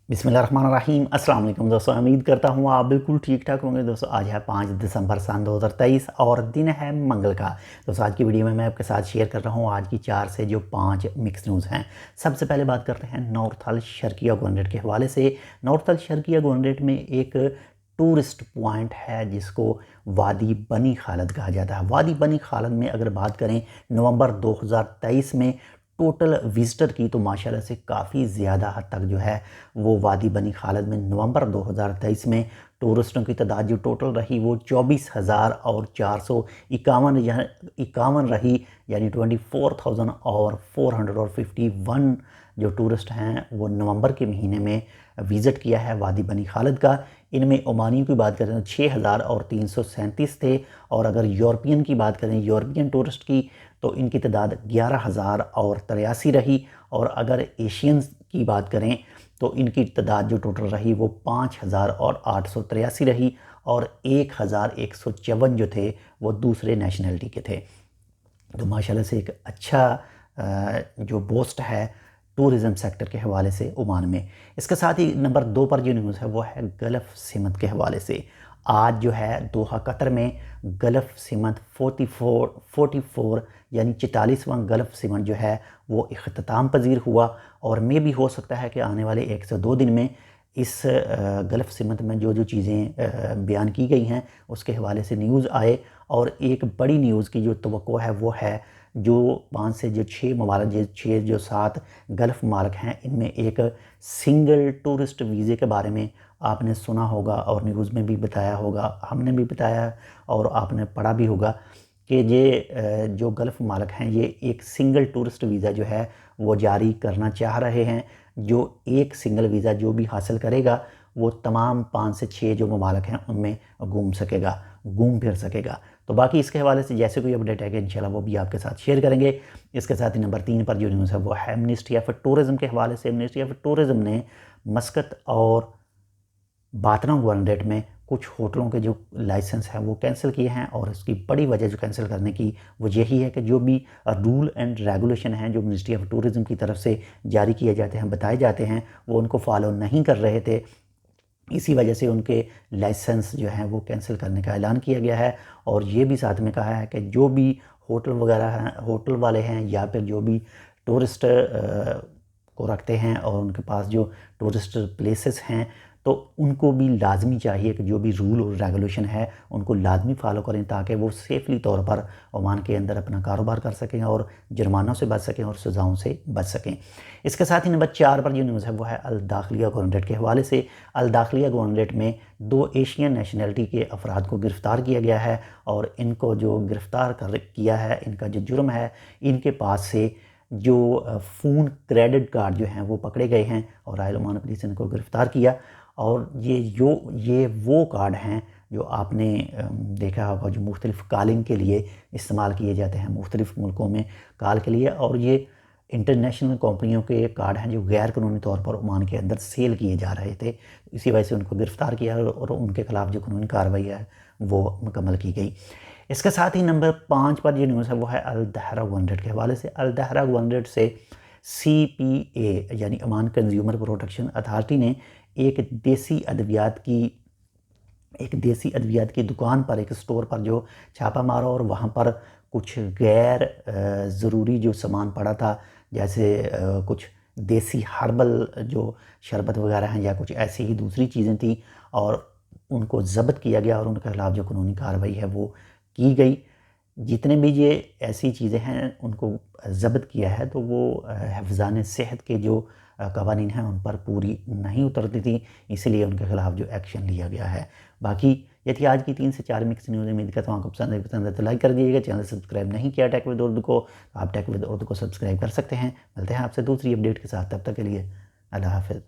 बिस्मिल्लाहिर्रहमानिर्रहीम। अस्सलाम वालेकुम दोस्तों, उम्मीद करता हूँ आप बिल्कुल ठीक ठाक होंगे। दोस्तों आज है 5 दिसंबर सन 2023 और दिन है मंगल का। दोस्तों आज की वीडियो में मैं आपके साथ शेयर कर रहा हूँ आज की 4 से जो 5 मिक्स न्यूज़ हैं। सबसे पहले बात करते हैं नॉर्थ अल शर्किया गवर्नरेट के हवाले से। नॉर्थ अल शर्किया गवर्नरेट में एक टूरिस्ट पॉइंट है जिसको वादी बनी खालद कहा जाता है। वादी बनी खालद में अगर बात करें नवंबर 2023 में टोटल विजिटर की तो माशाल्लाह से काफ़ी ज़्यादा हद तक जो है वो वादी बनी खालद में नवंबर 2023 में टूरिस्टों की तादाद जो टोटल रही वो 24,000 और 451 रही, यानी 24,451 जो टूरिस्ट हैं वो नवंबर के महीने में विज़िट किया है वादी बनी खालद का। इनमें ओमानियों की बात करें तो 6,337 थे, और अगर यूरोपियन की बात करें यूरोपियन टूरिस्ट की तो इनकी तादाद 11,083 रही, और अगर एशियंस की बात करें तो इनकी तादाद जो टोटल रही वो 5,883 रही, और 1,154 जो थे वो दूसरे नेशनलिटी के थे। तो माशाल्लाह से एक अच्छा जो बोस्ट है टूरिज़म सेक्टर के हवाले से ओमान में। इसके साथ ही नंबर 2 पर जो न्यूज़ है वो है गल्फ़ सिमत के हवाले से। आज जो है दोहा कतर में गल्फ़ सिमत 44 यानी 44वां गल्फ़ सिमट जो है वो इख्तिताम पजीर हुआ, और मे भी हो सकता है कि आने वाले 1 से 2 दिन में इस गल्फ़ सिमत में जो चीज़ें बयान की गई हैं उसके हवाले से न्यूज़ आए। और एक बड़ी न्यूज़ की जो तवक्को है वो है जो 5 से जो 6 ममालिक 6 जो 7 गल्फ़ ममालिक हैं इनमें एक सिंगल टूरिस्ट वीज़े के बारे में आपने सुना होगा और न्यूज़ में भी बताया होगा, हमने भी बताया और आपने पढ़ा भी होगा कि ये जो गल्फ़ ममालिक हैं ये एक सिंगल टूरिस्ट वीज़ा जो है वो जारी करना चाह रहे हैं। जो एक सिंगल वीज़ा जो भी हासिल करेगा वो तमाम 5 से 6 जो ममालिक हैं उनमें घूम फिर सकेगा। तो बाकी इसके हवाले से जैसे कोई अपडेट है कि इंशाल्लाह वो भी आपके साथ शेयर करेंगे। इसके साथ ही नंबर 3 पर जो न्यूज़ है वो है मिनिस्ट्री ऑफ टूरिज़म के हवाले से। मिनिस्ट्री ऑफ टूरिज़म ने मस्कत और बातना गवर्नरेट में कुछ होटलों के जो लाइसेंस हैं वो कैंसिल किए हैं, और इसकी बड़ी वजह जो कैंसिल करने की वो यही है कि जो भी रूल एंड रेगुलेशन हैं जो मिनिस्ट्री ऑफ टूरिज़म की तरफ से जारी किए जाते हैं, बताए जाते हैं, वो उनको फॉलो नहीं कर रहे थे। इसी वजह से उनके लाइसेंस जो हैं वो कैंसिल करने का ऐलान किया गया है। और ये भी साथ में कहा है कि जो भी होटल वगैरह हैं, होटल वाले हैं या फिर जो भी टूरिस्ट को रखते हैं और उनके पास जो टूरिस्ट प्लेसेस हैं तो उनको भी लाजमी चाहिए कि जो भी रूल और रेगुलेशन है उनको लाजमी फॉलो करें ताकि वो सेफली तौर पर ओमान के अंदर अपना कारोबार कर सकें और जुर्मानों से बच सकें और सज़ाओं से बच सकें। इसके साथ ही नंबर 4 पर जो न्यूज़ है वो है अल दाखिलिया गवर्नरेट के हवाले से। अल दाखिलिया गवर्नरेट में 2 एशियन नेशनलिटी के अफराद को गिरफ़्तार किया गया है, और इनको जो गिरफ़्तार किया है इनका जो जुर्म है इनके पास से जो फ़ोन क्रेडिट कार्ड जो हैं वो पकड़े गए हैं, और रायल ओमान पुलिस ने इनको गिरफ़्तार किया। और ये वो कार्ड हैं जो आपने देखा होगा जो मुख्तलिफ़ कॉलिंग के लिए इस्तेमाल किए जाते हैं मुख्तलिफ़ मुल्कों में कॉल के लिए, और ये इंटरनेशनल कंपनियों के कार्ड हैं जो गैर कानूनी तौर पर ओमान के अंदर सेल किए जा रहे थे। इसी वजह से उनको गिरफ़्तार किया और उनके ख़िलाफ़ जो कानूनी कार्रवाई है वो मुकम्मल की गई। इसके साथ ही नंबर 5 पर जो न्यूज़ है वो है अल दहरा गवर्नरेट के हवाले से। अल दहरा गवर्नरेट से CPA यानी ओमान कंज्यूमर प्रोटेक्शन अथॉरिटी ने एक देसी अद्वियात की दुकान पर, एक स्टोर पर जो छापा मारा, और वहाँ पर कुछ गैर ज़रूरी जो सामान पड़ा था जैसे कुछ देसी हर्बल जो शरबत वगैरह हैं या कुछ ऐसी ही दूसरी चीज़ें थी, और उनको ज़ब्त किया गया और उनके खिलाफ़ जो कानूनी कार्रवाई है वो की गई। जितने भी ये ऐसी चीज़ें हैं उनको ज़ब्त किया है तो वो हिफ़्ज़ान सेहत के जो कवानीन हैं उन पर पूरी नहीं उतरती थी, इसलिए उनके खिलाफ़ जो एक्शन लिया गया है। बाकी ये थी आज की 3 से 4 मिक्स न्यूज़। उम्मीद करता हूँ आपको पसंद है तो लाइक कर दीजिएगा। चैनल सब्सक्राइब नहीं किया टेक विद उर्दू को, आप टेक विद उर्दू को सब्सक्राइब कर सकते हैं। मिलते हैं आपसे दूसरी अपडेट के साथ, तब तक के लिए अल्लाह हाफ़िज़।